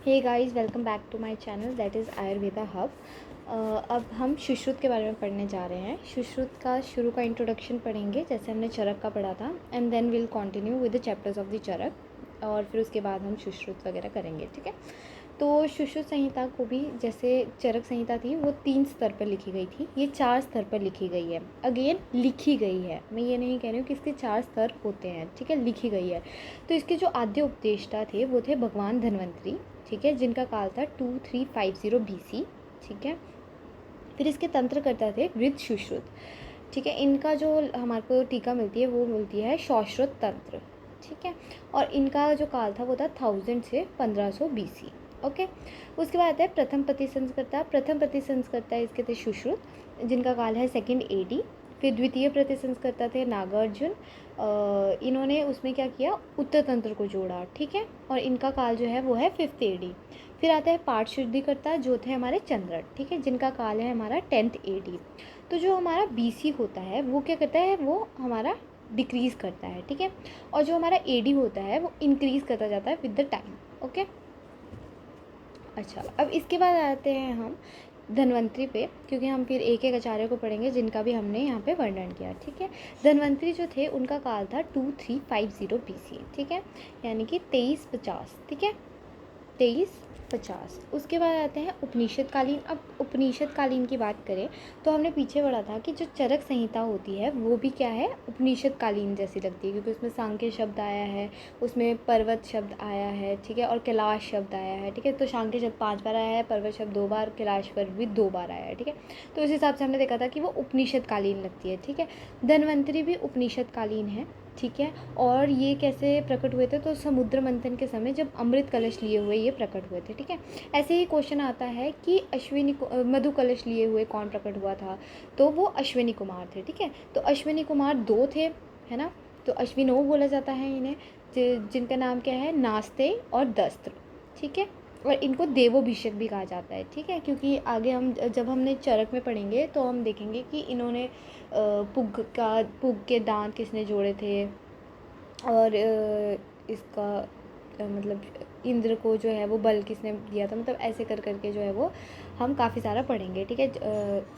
Hey guys, welcome back to my channel that is Ayurveda hub. अब हम सुश्रुत के बारे में पढ़ने जा रहे हैं। सुश्रुत का शुरू का इंट्रोडक्शन पढ़ेंगे, जैसे हमने चरक का पढ़ा था, and then will continue with the chapters of the Charak, और फिर उसके बाद हम सुश्रुत वगैरह करेंगे। ठीक है, तो सुश्रुत संहिता को भी जैसे चरक संहिता थी वो 3 स्तर पर लिखी गई थी, ये 4 स्तर पर लिखी गई है। अगेन लिखी गई है, मैं ये नहीं कह रही हूँ कि इसके 4 स्तर होते हैं। ठीक है, लिखी गई है। तो इसके जो आद्य उपदेष्टा थे वो थे भगवान धन्वंतरी। ठीक है, जिनका काल था 2350 BC। ठीक है, फिर इसके तंत्रकर्ता थे वृद्ध सुश्रुत। ठीक है, इनका जो हमारे को टीका मिलती है वो मिलती है सौश्रुत तंत्र। ठीक है, और इनका जो काल था वो था 1000 से 1500 BC। ओके, उसके बाद आता है प्रथम प्रतिसंस्कर्ता इसके थे सुश्रुत, जिनका काल है 2nd AD। फिर द्वितीय प्रतिसंस्कर्ता थे नागार्जुन। इन्होंने उसमें क्या किया, उत्तर तंत्र को जोड़ा। ठीक है, और इनका काल जो है वो है 5th AD। फिर आता है पाठ शुद्धिकर्ता, जो थे हमारे चंद्रट। ठीक है, जिनका काल है हमारा 10th AD। तो जो हमारा BC होता है वो क्या करता है, वो हमारा डिक्रीज़ करता है। ठीक है, और जो हमारा AD होता है वो इंक्रीज़ करता जाता है विद द टाइम। ओके, अच्छा, अब इसके बाद आते हैं हम धन्वंतरी पे, क्योंकि हम फिर एक एक आचार्य को पढ़ेंगे जिनका भी हमने यहाँ पे वर्णन किया। ठीक है, धन्वंतरी जो थे उनका काल था 2350 BC। ठीक है, यानी कि 2350। ठीक है, 2350। उसके बाद आते हैं उपनिषद कालीन। अब उपनिषद कालीन की बात करें तो हमने पीछे पढ़ा था कि जो चरक संहिता होती है वो भी क्या है, उपनिषद कालीन जैसी लगती है, क्योंकि उसमें सांख्य शब्द आया है, उसमें पर्वत शब्द आया है। ठीक है, और कैलाश शब्द आया है। ठीक है, तो सांख्य शब्द 5 बार आया है, पर्वत शब्द 2 बार, कैलाश पर्वत भी 2 बार आया है। ठीक है, तो उस हिसाब से हमने देखा था कि वो उपनिषद कालीन लगती है। ठीक है, धन्वंतरी भी उपनिषद कालीन है। ठीक है, और ये कैसे प्रकट हुए थे, तो समुद्र मंथन के समय जब अमृत कलश लिए हुए ये प्रकट हुए थे। ठीक है, ऐसे ही क्वेश्चन आता है कि मधु कलश लिए हुए कौन प्रकट हुआ था, तो वो अश्विनी कुमार थे। ठीक है, तो अश्विनी कुमार 2 थे, है ना, तो अश्विनो बोला जाता है इन्हें, जिनका नाम क्या है, नास्ते और दस्त्र। ठीक है, और इनको देवोभिषेक भी कहा जाता है। ठीक है, क्योंकि आगे हम जब हमने चरक में पढ़ेंगे तो हम देखेंगे कि इन्होंने पुग के दांत किसने जोड़े थे, और इसका मतलब इंद्र को जो है वो बल किसने दिया था, मतलब ऐसे कर करके जो है वो हम काफ़ी सारा पढ़ेंगे। ठीक है,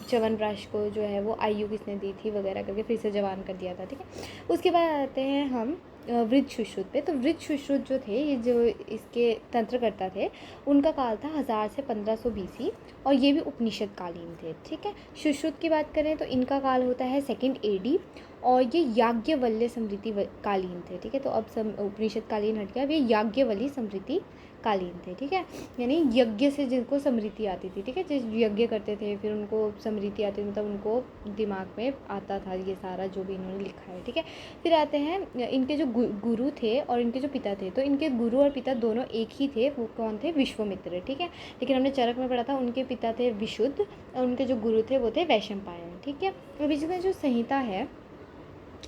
च्यवनप्राश को जो है वो आयु किसने दी थी वगैरह करके फिर से जवान कर दिया था। ठीक है, उसके बाद आते हैं हम वृद्ध सुश्रुत पे। तो वृद्ध सुश्रुत जो थे, ये जो इसके तंत्रकर्ता थे, उनका काल था 1000 से 1500 BC, और ये भी उपनिषद कालीन थे। ठीक है, सुश्रुत की बात करें तो इनका काल होता है 2nd AD, और ये याज्ञवल्क्य स्मृति कालीन थे। ठीक है, तो अब उपनिषद कालीन हट गया, अब ये याज्ञवल्क्य स्मृति कालीन थे। ठीक है, यानी यज्ञ से जिनको स्मृति आती थी। ठीक है, जो यज्ञ करते थे फिर उनको स्मृति आती थी, मतलब उनको दिमाग में आता था ये सारा जो भी इन्होंने लिखा है। ठीक है, फिर आते हैं इनके जो गुरु थे और इनके जो पिता थे, तो इनके गुरु और पिता दोनों एक ही थे। वो कौन थे, विश्वामित्र। ठीक है, लेकिन हमने चरक में पढ़ा था उनके पिता थे विशुद्ध और उनके जो गुरु थे वो थे वैशंपायन। ठीक है, अब इसमें जो संहिता है,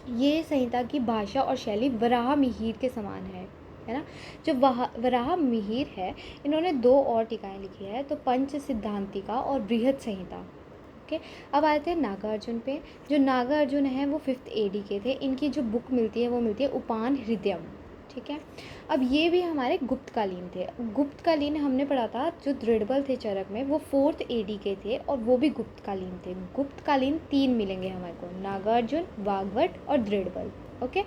ये संहिता की भाषा और शैली वराह मिहिर के समान है ना। जो वराह मिहिर है, इन्होंने 2 और टीकाएँ लिखी है, तो पंच सिद्धांतिका और बृहद संहिता। ओके, अब आते हैं नागार्जुन पे। जो नागार्जुन है वो 5th AD के थे। इनकी जो बुक मिलती है वो मिलती है उपान हृदयम। ठीक है, अब ये भी हमारे गुप्तकालीन थे। गुप्तकालीन हमने पढ़ा था, जो दृढ़बल थे चरक में वो 4th AD के थे, और वो भी गुप्तकालीन थे। गुप्तकालीन 3 मिलेंगे हमारे को, नागार्जुन, वाग्भट और दृढ़बल। ओके,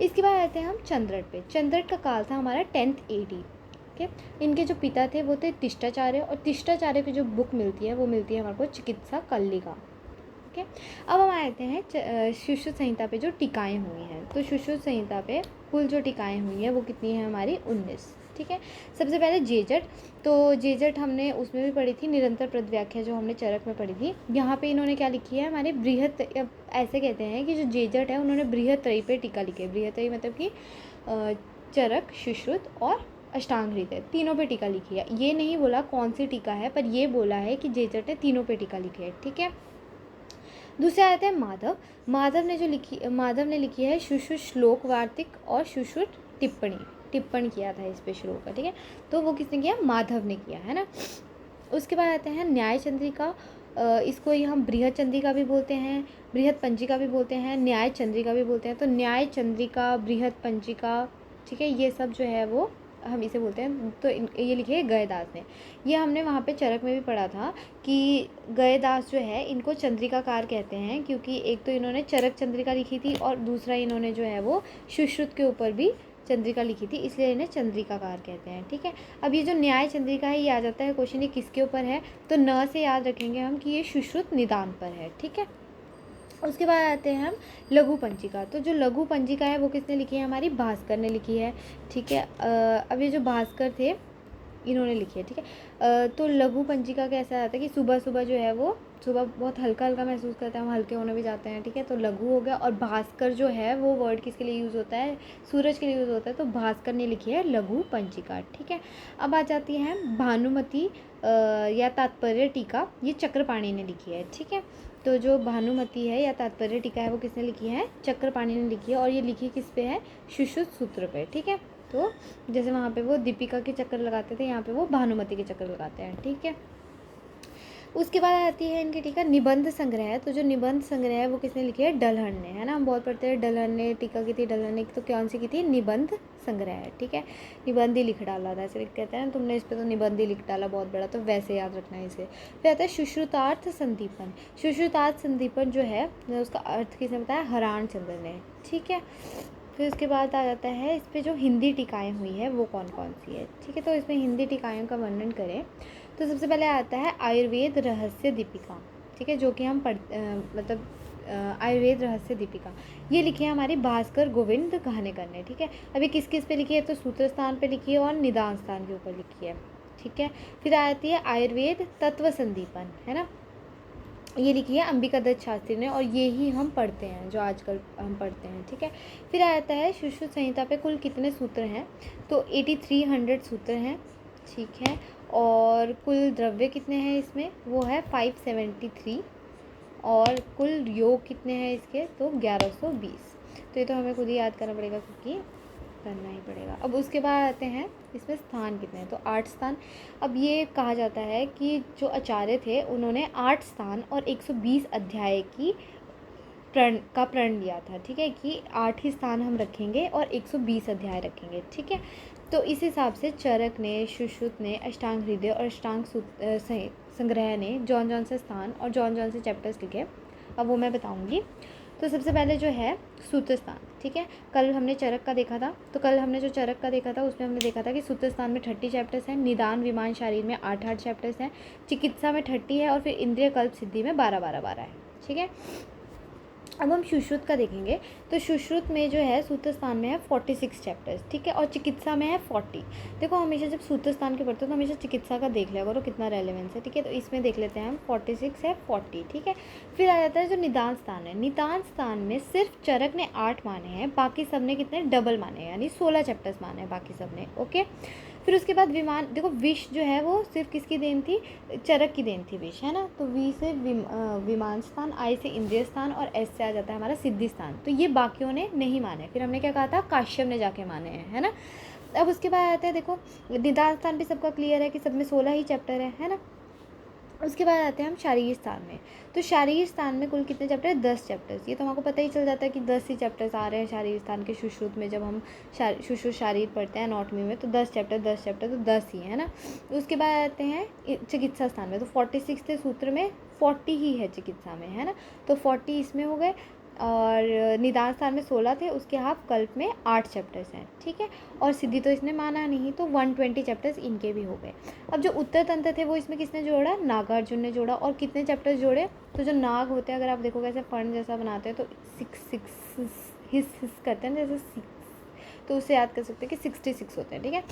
इसके बाद आते हैं हम चंद्रट पे। चंद्रट का काल था हमारा 10th AD। ओके, इनके जो पिता थे वो थे तिष्टाचार्य, और तिष्टाचार्य की जो बुक मिलती है वो मिलती है हमारे को चिकित्सा कल्लिका। ओके, अब हम आते हैं सुश्रुत संहिता पे जो टीकाएँ हुई हैं। तो सुश्रुत संहिता पे कुल जो टीकाएँ हुई हैं वो कितनी है हमारी, 19। ठीक है, सबसे पहले जेजट। तो जेजट हमने उसमें भी पढ़ी थी, निरंतर पदव्याख्या जो हमने चरक में पढ़ी थी। यहाँ पे इन्होंने क्या लिखी है, हमारे बृहत, ऐसे कहते हैं कि जो जेजट है उन्होंने बृहत्रयी पे टीका लिखी है। बृहत्रयी मतलब कि चरक, सुश्रुत और अष्टांग हृदय तीनों पे टीका लिखी है। ये नहीं बोला कौन सी टीका है, पर ये बोला है कि जेजट ने तीनों पे टीका लिखी है। ठीक है, दूसरे आते हैं माधव। माधव ने लिखी है सुश्रुत श्लोक वार्तिक और सुश्रुत टिप्पणी किया था इस पे श्लोक का। ठीक है, तो वो किसने किया, माधव ने किया, है ना। उसके बाद आते हैं न्याय चंद्रिका। इसको ही हम बृहद चंद्रिका भी बोलते हैं, बृहद पंजिका भी बोलते हैं, न्याय चंद्रिका भी बोलते हैं। तो न्याय चंद्रिका, बृहद पंजिका, ठीक है, ये सब जो है वो हम इसे बोलते हैं। तो ये लिखी है गयदास ने। ये हमने वहाँ पे चरक में भी पढ़ा था कि गयदास जो है इनको चंद्रिकाकार कहते हैं, क्योंकि एक तो इन्होंने चरक चंद्रिका लिखी थी और दूसरा इन्होंने जो है वो सुश्रुत के ऊपर भी चंद्रिका लिखी थी, इसलिए इन्हें चंद्रिकाकार कहते हैं। ठीक है, अब ये जो न्याय चंद्रिका है ये आ जाता है क्वेश्चन, ये किसके ऊपर है, तो न से याद रखेंगे हम कि ये सुश्रुत निदान पर है। ठीक है, उसके बाद आते हैं हम लघु पंजिका। तो जो लघु पंजिका है वो किसने लिखी है, हमारी भास्कर ने लिखी है। ठीक है, अब ये जो भास्कर थे इन्होंने लिखी है। ठीक है, तो लघु पंजिका कैसा आता है कि सुबह सुबह जो है वो सुबह बहुत हल्का हल्का महसूस करते हैं, हम हल्के होने भी जाते हैं। ठीक है, तो लघु हो गया। और भास्कर जो है वो वर्ड किसके लिए यूज़ होता है, सूरज के लिए यूज़ होता है, तो भास्कर ने लिखी है लघु पंजिका। ठीक है, अब आ जाती है भानुमति या तात्पर्य टीका, ये चक्रपाणी ने लिखी है। ठीक है, तो जो भानुमति है या तात्पर्य टीका है वो किसने लिखी है, चक्रपाणी ने लिखी है। और ये लिखी किस पे है, सुश्रुत सूत्र पे। ठीक है, तो जैसे वहाँ पे वो दीपिका के चक्कर लगाते थे, यहाँ पे वो भानुमति के चक्कर लगाते हैं। ठीक है, उसके बाद आती है इनकी टीका निबंध संग्रह। तो जो निबंध संग्रह है वो किसने लिखी है, डलहन ने, है ना। हम बहुत पढ़ते हैं डलहन ने टीका की थी, डलहन ने तो कौन सी की थी, निबंध संग्रह है। ठीक है, निबंध ही लिख डाला था, ऐसे कहते हैं तुमने इस पर तो निबंध ही लिख डाला बहुत बड़ा, तो वैसे याद रखना है इसे। फिर आता है सुश्रुतार्थ संदीपन। सुश्रुतार्थ संदीपन जो है उसका अर्थ किसने बताया, हराण चंद्र ने। ठीक है, फिर उसके बाद आ जाता है इस पर जो हिंदी टीकाएँ हुई है वो कौन कौन सी है। ठीक है, तो इसमें हिंदी टीकायों का वर्णन करें तो सबसे पहले आता है आयुर्वेद रहस्य दीपिका। ठीक है, जो कि हम आयुर्वेद रहस्य दीपिका ये लिखी है हमारी भास्कर गोविंद घानेकर ने। ठीक है, अभी किस किस पे लिखी है, तो सूत्र स्थान पे लिखी है और निदान स्थान के ऊपर लिखी है। ठीक है, फिर आती है आयुर्वेद तत्व संदीपन, है ना, ये लिखी है अंबिका दत्त शास्त्री ने, और ये ही हम पढ़ते हैं, जो आजकल हम पढ़ते हैं। ठीक है, फिर आता है सुश्रुत संहिता पे कुल कितने सूत्र हैं, तो 8300 सूत्र हैं। ठीक है, और कुल द्रव्य कितने हैं इसमें, वो है 573, और कुल योग कितने हैं इसके, तो 1120। तो ये तो हमें खुद ही याद करना पड़ेगा क्योंकि करना ही पड़ेगा। अब उसके बाद आते हैं इसमें स्थान कितने हैं, तो 8 स्थान। अब ये कहा जाता है कि जो आचार्य थे उन्होंने 8 स्थान और 120 अध्याय की प्रण लिया था। ठीक है, कि 8 ही स्थान हम रखेंगे और 120 अध्याय रखेंगे। ठीक है, तो इस हिसाब से चरक ने, सुश्रुत ने, अष्टांग हृदय और अष्टांग संग्रह ने जौन से स्थान और जौन से चैप्टर्स लिखे, अब वो मैं बताऊंगी। तो सबसे पहले जो है सूत्र स्थान। ठीक है, कल हमने चरक का देखा था, तो कल हमने जो चरक का देखा था उसमें हमने देखा था कि सूत्र स्थान में 30 चैप्टर्स हैं, निदान विमान शारीर में 8 चैप्टर्स हैं, चिकित्सा में 30 है, और फिर इंद्रिय कल्प सिद्धि में 12 है। ठीक है, अब हम सुश्रुत का देखेंगे। तो सुश्रुत में जो है सूत्र स्थान में है 46 चैप्टर्स। ठीक है, और चिकित्सा में है 40। देखो हमेशा जब सूत्र स्थान के पढ़ते हो तो हमेशा चिकित्सा का देख लिया करो कितना रेलेवेंस है। ठीक है, तो इसमें देख लेते हैं हम 46 है 40। ठीक है, फिर आ जाता है जो निदान स्थान है। निदान स्थान में सिर्फ चरक ने 8 माने हैं, बाकी सब ने कितने डबल माने हैं, यानी 16 चैप्टर्स माने हैं बाकी सब ने। ओके, फिर उसके बाद विमान, देखो विष जो है वो सिर्फ किसकी देन थी, चरक की देन थी विष, है ना। तो वी से विमान स्थान, आई से इंद्रिय स्थान, और एस से आ जाता है हमारा सिद्धि स्थान। तो ये बाकियों ने नहीं माने, फिर हमने क्या कहा था, काश्यप ने जाके माने हैं, है ना। अब उसके बाद आता है, देखो निदान स्थान भी सबका क्लियर है कि सब में 16 ही चैप्टर है ना। उसके बाद आते हैं हम शारीर स्थान में। तो शारीर स्थान में कुल कितने चैप्टर है, 10 चैप्टर्स। ये तो हमको पता ही चल जाता है कि 10 ही चैप्टर्स आ रहे हैं शारीर स्थान के सुश्रुत में। जब हम सुश्रुत शारीर पढ़ते हैं एनाटॉमी में तो 10 चैप्टर तो 10 ही है ना। उसके बाद आते हैं चिकित्सा स्थान में। तो 46 थे सूत्र में, 40 ही है चिकित्सा में, है ना। तो 40 इसमें हो गए, और निदान स्थान में 16 थे, उसके हाफ कल्प में 8 चैप्टर्स हैं। ठीक है, और सिद्धि तो इसने माना नहीं, तो 120 चैप्टर्स इनके भी हो गए। अब जो उत्तर तंत्र थे वो इसमें किसने जोड़ा, नागार्जुन ने जोड़ा। और कितने चैप्टर्स जोड़े, तो जो नाग होते हैं, अगर आप देखोगे ऐसे फंड जैसा बनाते हैं तो 6 हिस करते हैं जैसे 6, तो उससे याद कर सकते हैं कि 66 होते हैं। ठीक है,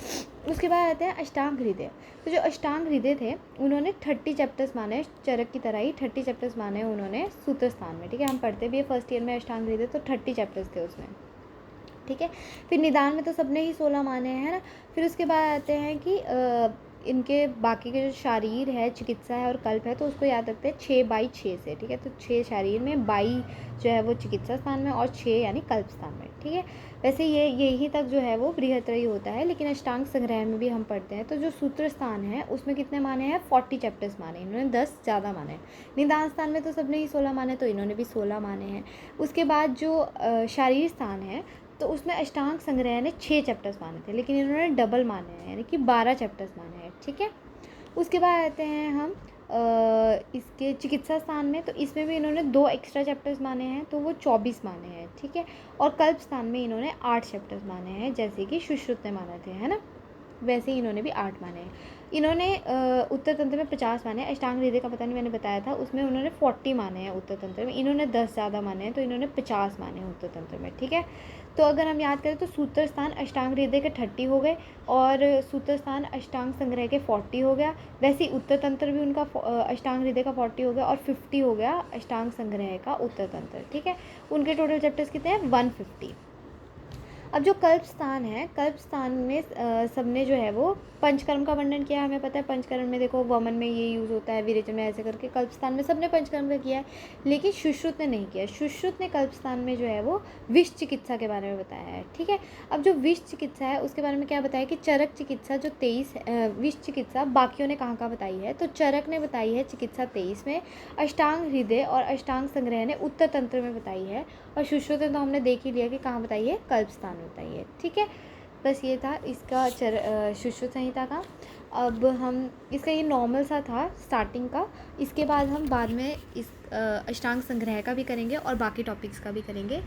उसके बाद आते हैं अष्टांग हृदय। तो जो अष्टांग हृदय थे उन्होंने 30 चैप्टर्स माने, चरक की तरह ही 30 चैप्टर्स माने उन्होंने सूत्र स्थान में। ठीक है, हम पढ़ते भी है फर्स्ट ईयर में अष्टांग हृदय, तो 30 चैप्टर्स थे उसमें। ठीक है, फिर निदान में तो सबने ही 16 माने हैं ना। फिर उसके बाद आते हैं कि इनके बाकी के जो शारीर है, चिकित्सा है और कल्प है, तो उसको याद रखते हैं 6/6 से। ठीक है, तो 6 शारीर में, 22 जो है वो चिकित्सा स्थान में, और 6 यानी कल्प स्थान में। ठीक है, वैसे यही तक जो है वो बृहत्रयी होता है, लेकिन अष्टांग संग्रह में भी हम पढ़ते हैं। तो जो सूत्र स्थान है उसमें कितने माने हैं, 40 चैप्टर्स माने, इन्होंने 10 ज़्यादा माने। निदान स्थान में तो सबने ही 16 माने, तो इन्होंने भी 16 माने हैं। उसके बाद जो शारीर स्थान है, तो उसमें अष्टांग संग्रह ने 6 चैप्टर्स माने थे, लेकिन इन्होंने डबल माने हैं, यानी कि 12 चैप्टर्स माने हैं, ठीक है। उसके बाद आते हैं हम इसके चिकित्सा स्थान में, तो इसमें भी इन्होंने 2 एक्स्ट्रा चैप्टर्स माने हैं, तो वो 24 माने हैं, ठीक है। और कल्प स्थान में इन्होंने 8 चैप्टर्स माने हैं, जैसे कि सुश्रुत ने माने थे, है ना, वैसे ही इन्होंने भी 8 माने हैं। इन्होंने उत्तर तंत्र में 50 माने हैं, अष्टांग हृदय का पता नहीं मैंने बताया था, उसमें उन्होंने 40 माने हैं उत्तर तंत्र में, इन्होंने 10 ज़्यादा माने हैं, तो इन्होंने 50 माने हैं उत्तर तंत्र में, ठीक है। तो अगर हम याद करें तो सूत्र स्थान अष्टांग हृदय के 30 हो गए और सूत्र स्थान अष्टांग संग्रह के 40 हो गया। वैसे ही उत्तर तंत्र भी उनका अष्टांग हृदय का 40 हो गया और 50 हो गया अष्टांग संग्रह का उत्तर तंत्र, ठीक है। उनके टोटल चैप्टर्स कितने हैं? 150। अब जो कल्प स्थान है, कल्प स्थान में सबने जो है वो पंचकर्म का वर्णन किया है। हमें पता है पंचकर्म में देखो वमन में ये यूज़ होता है, विरेचन में ऐसे करके, कल्प स्थान में सबने पंचकर्म का किया है, लेकिन सुश्रुत ने नहीं किया। सुश्रुत ने कल्प स्थान में जो है वो विष चिकित्सा के बारे में बताया है, ठीक है। अब जो विष चिकित्सा है उसके बारे में क्या बताया कि चरक चिकित्सा जो 23 विष चिकित्सा बाकियों ने कहाँ बताई है, तो चरक ने बताई है चिकित्सा 23 में, अष्टांग हृदय और अष्टांग संग्रह ने उत्तर तंत्र में बताई है, और सुश्रुत ने तो हमने देख ही लिया कि कहाँ बताई है, कल्प स्थान में बताई है, ठीक है। बस ये था इसका सुश्रुत संहिता का। अब हम इसका ये नॉर्मल सा था स्टार्टिंग का, इसके बाद हम बाद में इस अष्टांग संग्रह का भी करेंगे और बाकी टॉपिक्स का भी करेंगे।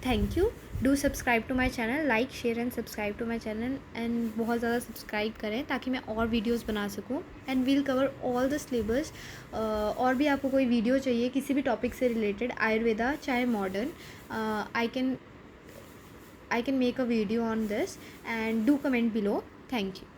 Thank you, do subscribe to my channel, like share and subscribe to my channel, and बहुत ज़्यादा सब्सक्राइब करें ताकि मैं और वीडियोस बना सकूं, and we'll cover all the syllabus. और भी आपको कोई वीडियो चाहिए किसी भी टॉपिक से रिलेटेड, आयुर्वेदा चाहे modern, I can make a video on this, and do comment below. Thank you.